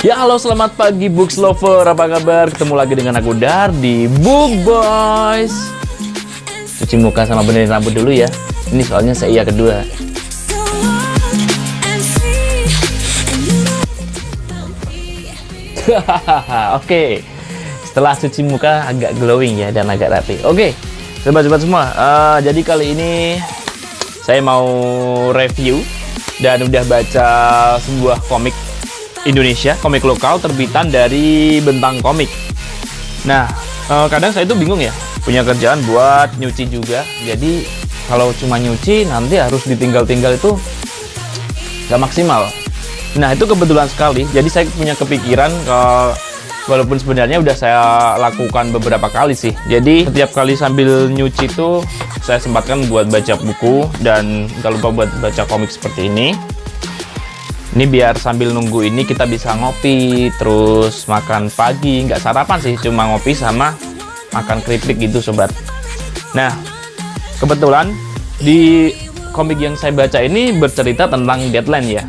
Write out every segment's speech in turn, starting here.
Ya halo, selamat pagi Books Lover, apa kabar? Ketemu lagi dengan aku Dar di Book Boys. Cuci muka sama benerin rambut dulu ya. Ini soalnya saya kedua. Oke. Setelah cuci muka agak glowing ya dan agak rapi. Oke, sobat-sobat semua. Jadi kali ini saya mau review dan udah baca sebuah komik Indonesia, komik lokal terbitan dari Bentang Komik. Nah, kadang saya itu bingung ya, punya kerjaan buat nyuci juga. Jadi kalau cuma nyuci nanti harus ditinggal-tinggal itu nggak maksimal. Nah, itu kebetulan sekali. Jadi saya punya kepikiran, walaupun sebenarnya udah saya lakukan beberapa kali sih. Jadi setiap kali sambil nyuci itu saya sempatkan buat baca buku dan nggak lupa buat baca komik seperti ini. Ini biar sambil nunggu ini kita bisa ngopi, terus makan pagi, nggak sarapan sih, cuma ngopi sama makan keripik gitu sobat. Nah, kebetulan di komik yang saya baca ini bercerita tentang deadline ya.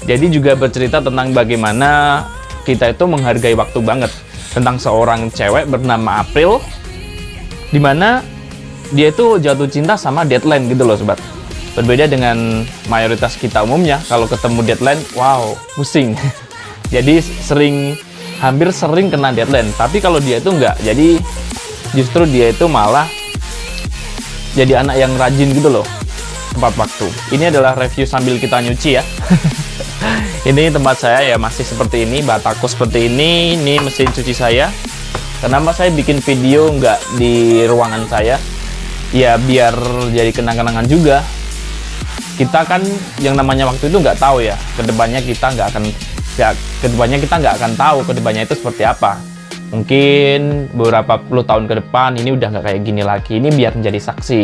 Jadi juga bercerita tentang bagaimana kita itu menghargai waktu banget. Tentang seorang cewek bernama April, dimana dia itu jatuh cinta sama deadline gitu loh sobat. Berbeda dengan mayoritas kita umumnya, kalau ketemu deadline, wow, pusing. Jadi hampir sering kena deadline. Tapi kalau dia itu enggak, jadi justru dia itu malah jadi anak yang rajin gitu loh, tepat waktu. Ini adalah review sambil kita nyuci ya. Ini tempat saya ya masih seperti ini, bataku seperti ini mesin cuci saya. Kenapa saya bikin video enggak di ruangan saya? Ya biar jadi kenang-kenangan juga. Kita kan yang namanya waktu itu nggak tahu ya, kedepannya kita nggak akan tahu kedepannya itu seperti apa. Mungkin beberapa puluh tahun ke depan ini udah nggak kayak gini lagi. Ini biar menjadi saksi.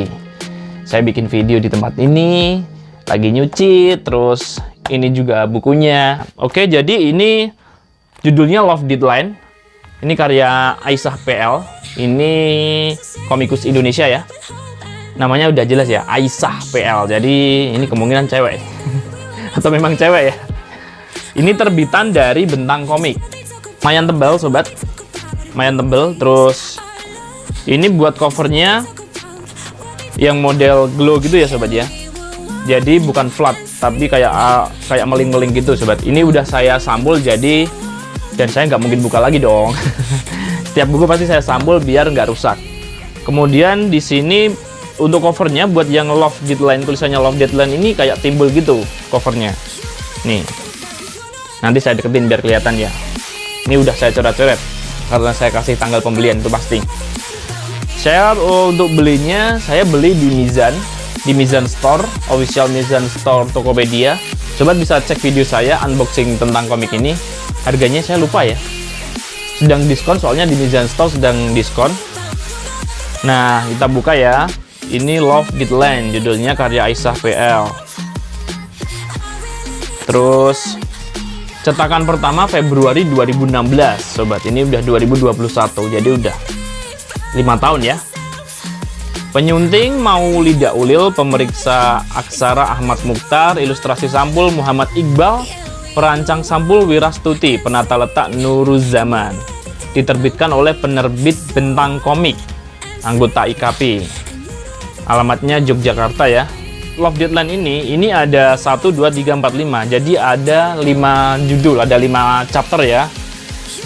Saya bikin video di tempat ini, lagi nyuci, terus ini juga bukunya. Oke, jadi ini judulnya Love Deadline. Ini karya Aisyah PL. Ini komikus Indonesia ya. Namanya udah jelas ya, Aisyah PL. Jadi ini kemungkinan cewek. Atau memang cewek ya. Ini terbitan dari Bentang Komik. Lumayan tebal sobat. Lumayan tebal. Terus ini buat covernya yang model glow gitu ya sobat ya. Jadi bukan flat, tapi kayak meling-meling gitu sobat. Ini udah saya sampul jadi, dan saya nggak mungkin buka lagi dong. Setiap buku pasti saya sampul biar nggak rusak. Kemudian di sini untuk covernya buat yang Love Deadline, tulisannya Love Deadline ini kayak timbul gitu covernya. Nih, nanti saya deketin biar kelihatan ya. Ini udah saya coret-coret karena saya kasih tanggal pembelian itu pasti. Saya untuk belinya saya beli di Mizan Store, official Mizan Store Tokopedia. Sobat bisa cek video saya unboxing tentang komik ini. Harganya saya lupa ya. Sedang diskon soalnya di Mizan Store sedang diskon. Nah, kita buka ya. Ini Love Deadline, judulnya karya Aisyah PL. Terus cetakan pertama Februari 2016, sobat. Ini udah 2021, jadi udah 5 tahun ya. Penyunting Maulida Ulil, pemeriksa aksara Ahmad Mukhtar, ilustrasi sampul Muhammad Iqbal, perancang sampul Wirastuti, penata letak Nuruzaman. Diterbitkan oleh penerbit Bentang Komik, anggota IKP. Alamatnya Yogyakarta ya. Love Deadline ini ada 1, 2, 3, 4, 5. Jadi ada 5 judul, ada 5 chapter ya.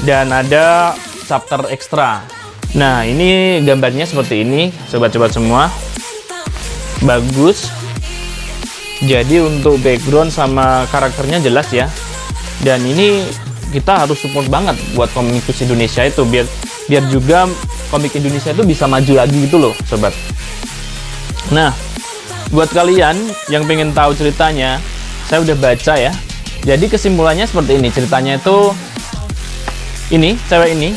Dan ada chapter ekstra. Nah, ini gambarnya seperti ini, sobat-sobat semua. Bagus. Jadi untuk background sama karakternya jelas ya. Dan ini kita harus support banget buat komikus Indonesia itu biar juga komik Indonesia itu bisa maju lagi gitu loh, sobat. Nah, buat kalian yang pengen tahu ceritanya, saya udah baca ya. Jadi kesimpulannya seperti ini. Ceritanya itu ini, cewek ini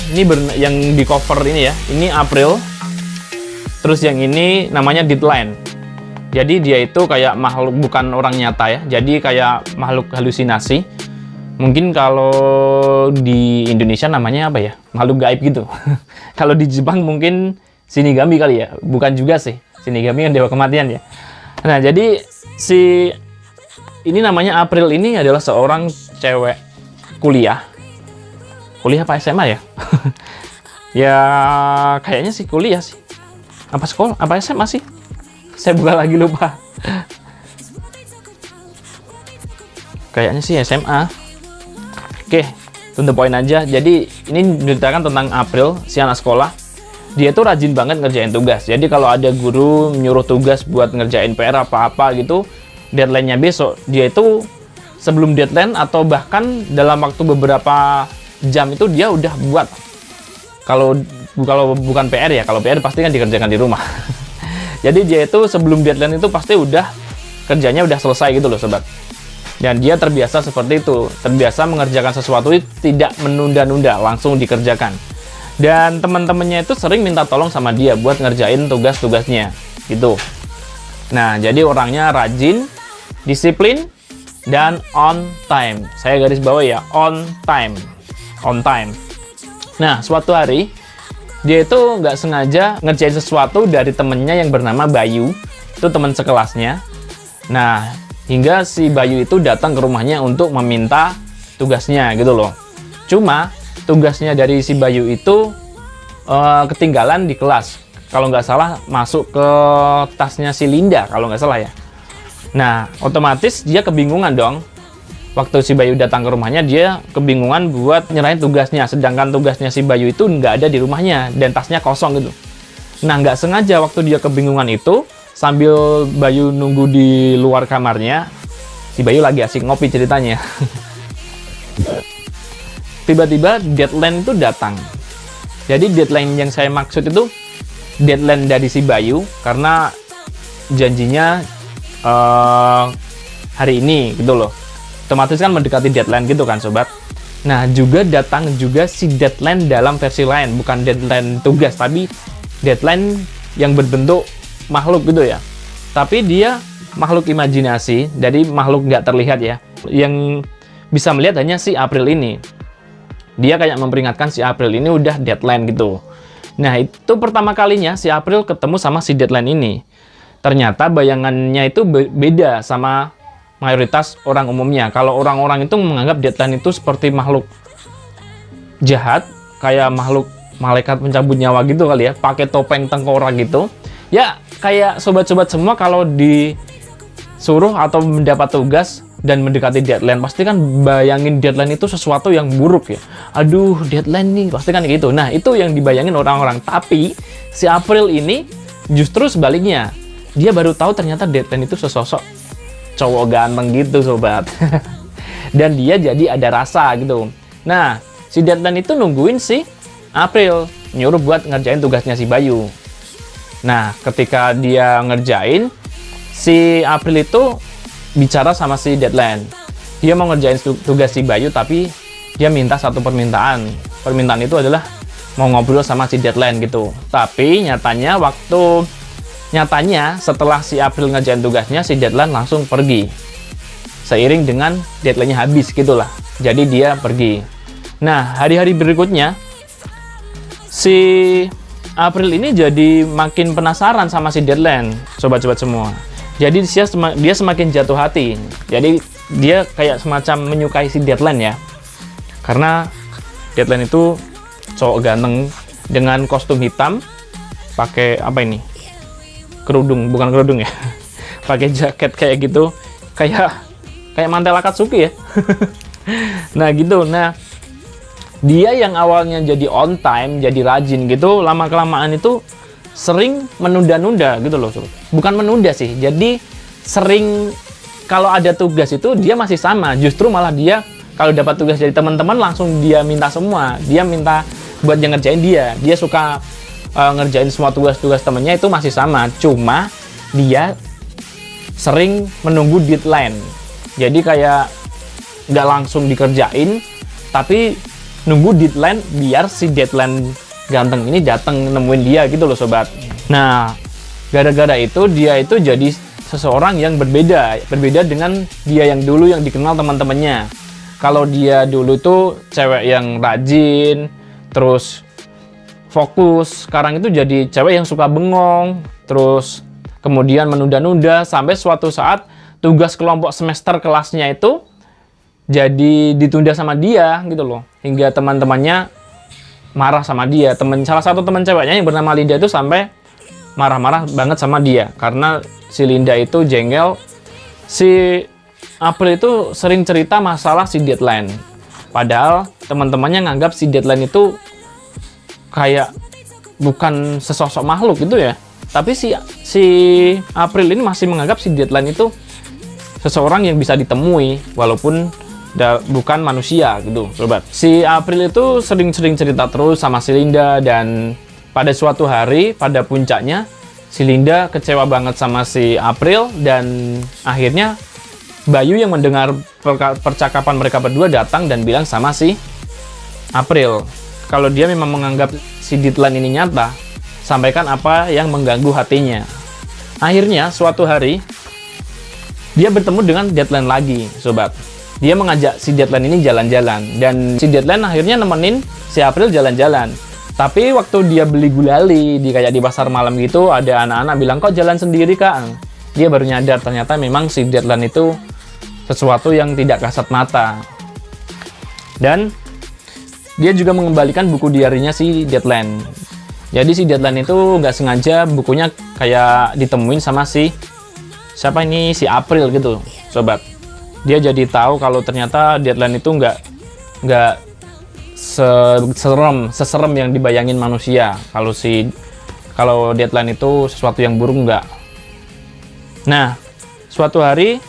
yang di cover ini ya. Ini April. Terus yang ini namanya Deadline. Jadi dia itu kayak makhluk, bukan orang nyata ya. Jadi kayak makhluk halusinasi. Mungkin kalau di Indonesia namanya apa ya? Makhluk gaib gitu. Kalau di Jepang mungkin Shinigami kali ya. Bukan juga sih. Shinigami kan dewa kematian ya. Nah, jadi ini namanya April ini adalah seorang cewek kuliah Kuliah apa SMA ya? Ya kayaknya sih kuliah sih. Apa sekolah? Apa SMA sih? Saya buka lagi, lupa. Kayaknya sih SMA. Oke, to the point aja. Jadi ini menceritakan tentang April, si anak sekolah. Dia tuh rajin banget ngerjain tugas. Jadi kalau ada guru nyuruh tugas buat ngerjain PR apa-apa gitu, deadline-nya besok, dia itu sebelum deadline atau bahkan dalam waktu beberapa jam itu dia udah buat. Kalau bukan PR ya, kalau PR pasti kan dikerjakan di rumah. Jadi dia itu sebelum deadline itu pasti udah kerjanya udah selesai gitu loh sobat. Dan dia terbiasa seperti itu, terbiasa mengerjakan sesuatu tidak menunda-nunda, langsung dikerjakan. Dan teman-temannya itu sering minta tolong sama dia buat ngerjain tugas-tugasnya, gitu. Nah, jadi orangnya rajin, disiplin, dan on time. Saya garis bawah ya, on time. On time. Nah, suatu hari, dia itu nggak sengaja ngerjain sesuatu dari temennya yang bernama Bayu. Itu teman sekelasnya. Nah, hingga si Bayu itu datang ke rumahnya untuk meminta tugasnya gitu loh. Cuma tugasnya dari si Bayu itu ketinggalan di kelas. Kalau nggak salah masuk ke tasnya si Linda kalau nggak salah ya. Nah, otomatis dia kebingungan dong. Waktu si Bayu datang ke rumahnya, dia kebingungan buat nyerahin tugasnya. Sedangkan tugasnya si Bayu itu nggak ada di rumahnya dan tasnya kosong gitu. Nah, nggak sengaja waktu dia kebingungan itu, sambil Bayu nunggu di luar kamarnya, si Bayu lagi asik ngopi ceritanya. Tiba-tiba deadline itu datang. Jadi deadline yang saya maksud itu deadline dari si Bayu, karena janjinya hari ini gitu loh. Otomatis kan mendekati deadline gitu kan sobat. Nah, juga datang juga si deadline dalam versi lain, bukan deadline tugas, tapi deadline yang berbentuk makhluk gitu ya. Tapi dia makhluk imajinasi, jadi makhluk nggak terlihat ya. Yang bisa melihat hanya si April ini. Dia kayak memperingatkan si April ini udah deadline gitu. Nah, itu pertama kalinya si April ketemu sama si deadline ini. Ternyata bayangannya itu beda sama mayoritas orang umumnya. Kalau orang-orang itu menganggap deadline itu seperti makhluk jahat, kayak makhluk malaikat pencabut nyawa gitu kali ya, pakai topeng tengkorak gitu. Ya, kayak sobat-sobat semua kalau disuruh atau mendapat tugas dan mendekati deadline, pasti kan bayangin deadline itu sesuatu yang buruk ya. Aduh, deadline nih, pasti kan gitu. Nah, itu yang dibayangin orang-orang. Tapi, si April ini justru sebaliknya. Dia baru tahu ternyata deadline itu sesosok cowok ganteng gitu, sobat. Dan dia jadi ada rasa gitu. Nah, si deadline itu nungguin si April, nyuruh buat ngerjain tugasnya si Bayu. Nah, ketika dia ngerjain, si April itu bicara sama si deadline. Dia mau ngerjain tugas si Bayu, tapi dia minta satu permintaan. Permintaan itu adalah mau ngobrol sama si deadline gitu. Tapi nyatanya setelah si April ngerjain tugasnya, si deadline langsung pergi. Seiring dengan deadline-nya habis gitulah. Jadi dia pergi. Nah, hari-hari berikutnya, si April ini jadi makin penasaran sama si deadline, sobat-sobat semua. Jadi dia semakin jatuh hati. Jadi dia kayak semacam menyukai si deadline ya. Karena deadline itu cowok ganteng dengan kostum hitam, pakai apa ini? Kerudung, bukan kerudung ya. Pakai jaket kayak gitu, kayak mantel Akatsuki ya. Nah, gitu. Nah, dia yang awalnya jadi on time, jadi rajin gitu, lama-kelamaan itu sering menunda-nunda gitu loh. Bukan menunda sih, jadi sering kalau ada tugas itu dia masih sama. Justru malah dia kalau dapat tugas dari teman-teman langsung dia minta semua. Dia minta buat yang ngerjain dia. Dia suka ngerjain semua tugas-tugas temennya itu masih sama. Cuma dia sering menunggu deadline. Jadi kayak nggak langsung dikerjain, tapi nunggu deadline biar si deadline ganteng ini datang nemuin dia gitu loh sobat. Nah, gara-gara itu dia itu jadi seseorang yang berbeda dengan dia yang dulu yang dikenal teman-temannya. Kalau dia dulu tuh cewek yang rajin, terus fokus, sekarang itu jadi cewek yang suka bengong, terus kemudian menunda-nunda sampai suatu saat tugas kelompok semester kelasnya itu jadi ditunda sama dia gitu loh, hingga teman-temannya marah sama dia. Salah satu teman ceweknya yang bernama Linda itu sampai marah-marah banget sama dia karena si Linda itu jengkel. Si April itu sering cerita masalah si Deadline, padahal teman-temannya nganggap si Deadline itu kayak bukan sesosok makhluk gitu ya. Tapi si April ini masih menganggap si Deadline itu seseorang yang bisa ditemui walaupun bukan manusia gitu, sobat. Si April itu sering-sering cerita terus sama si Linda, dan pada suatu hari, pada puncaknya, si Linda kecewa banget sama si April, dan akhirnya Bayu yang mendengar percakapan mereka berdua datang dan bilang sama si April kalau dia memang menganggap si Deadline ini nyata, sampaikan apa yang mengganggu hatinya. Akhirnya suatu hari dia bertemu dengan Deadline lagi, sobat. Dia mengajak si Deadline ini jalan-jalan, dan si Deadline akhirnya nemenin si April jalan-jalan. Tapi waktu dia beli gulali kayak di pasar malam gitu, ada anak-anak bilang, kok jalan sendiri Kak? Dia baru nyadar ternyata memang si Deadline itu sesuatu yang tidak kasat mata. Dan dia juga mengembalikan buku diarinya si Deadline. Jadi si Deadline itu nggak sengaja bukunya kayak ditemuin sama si siapa ini, si April gitu, sobat. Dia jadi tahu kalau ternyata Deadline itu nggak seserem yang dibayangin manusia. Kalau Deadline itu sesuatu yang buruk, nggak. Nah, suatu hari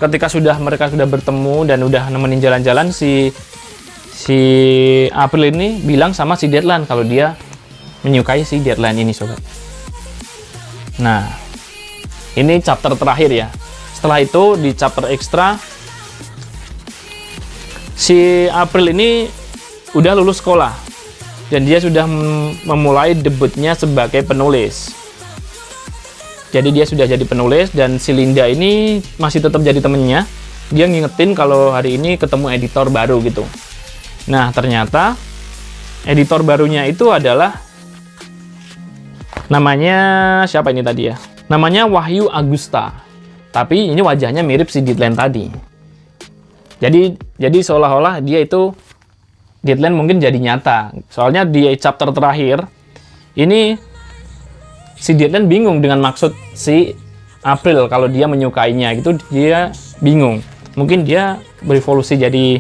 ketika mereka sudah bertemu dan udah nemenin jalan-jalan, si April ini bilang sama si Deadline kalau dia menyukai si Deadline ini, sobat. Nah, ini chapter terakhir ya. Setelah itu di chapter ekstra, si April ini udah lulus sekolah dan dia sudah memulai debutnya sebagai penulis. Jadi dia sudah jadi penulis, dan si Linda ini masih tetap jadi temennya. Dia ngingetin kalau hari ini ketemu editor baru gitu. Nah, ternyata editor barunya itu adalah namanya siapa ini tadi ya? Namanya Wahyu Agusta. Tapi ini wajahnya mirip si Deadline tadi. Jadi seolah-olah dia itu Deadline mungkin jadi nyata. Soalnya di chapter terakhir ini si Deadline bingung dengan maksud si April kalau dia menyukainya gitu, dia bingung. Mungkin dia berevolusi jadi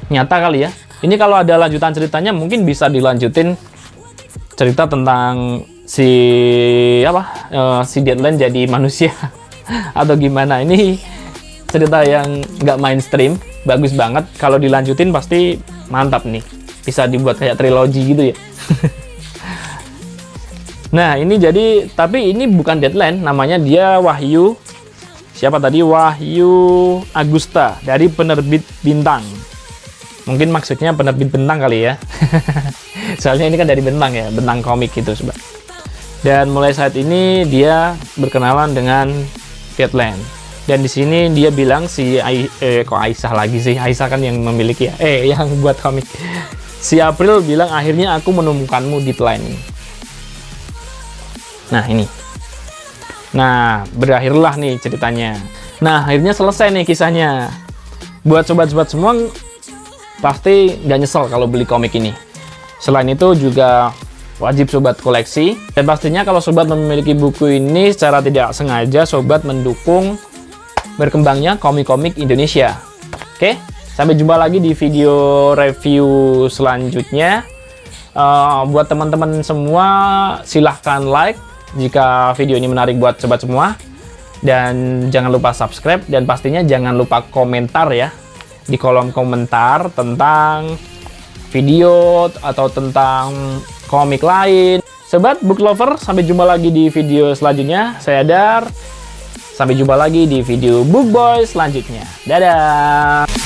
nyata kali ya. Ini kalau ada lanjutan ceritanya mungkin bisa dilanjutin cerita tentang si Deadline jadi manusia atau gimana. Ini cerita yang nggak mainstream, bagus banget. Kalau dilanjutin pasti mantap nih, bisa dibuat kayak trilogi gitu ya. Nah, ini jadi, tapi ini bukan Deadline, namanya dia Wahyu, siapa tadi? Wahyu Agusta dari penerbit Bintang. Mungkin maksudnya penerbit Bintang kali ya. Soalnya ini kan dari Bintang ya, Bintang komik gitu, sobat. Dan mulai saat ini dia berkenalan dengan Deadline. Dan di sini dia bilang kok Aisyah lagi sih? Aisyah kan yang memiliki ya, yang buat komik. Si April bilang, akhirnya aku menemukanmu, Deadline. Nah, ini. Nah, berakhirlah nih ceritanya. Nah, akhirnya selesai nih kisahnya. Buat sobat-sobat semua pasti nggak nyesel kalau beli komik ini. Selain itu juga wajib sobat koleksi. Dan pastinya kalau sobat memiliki buku ini, secara tidak sengaja sobat mendukung berkembangnya komik-komik Indonesia. Oke, sampai jumpa lagi di video review selanjutnya. Buat teman-teman semua, silahkan like jika video ini menarik buat sobat semua. Dan jangan lupa subscribe, dan pastinya jangan lupa komentar ya di kolom komentar tentang video atau tentang komik lain. Sobat book lover, sampai jumpa lagi di video selanjutnya. Saya Dar. Sampai jumpa lagi di video Book Boy selanjutnya. Dadah!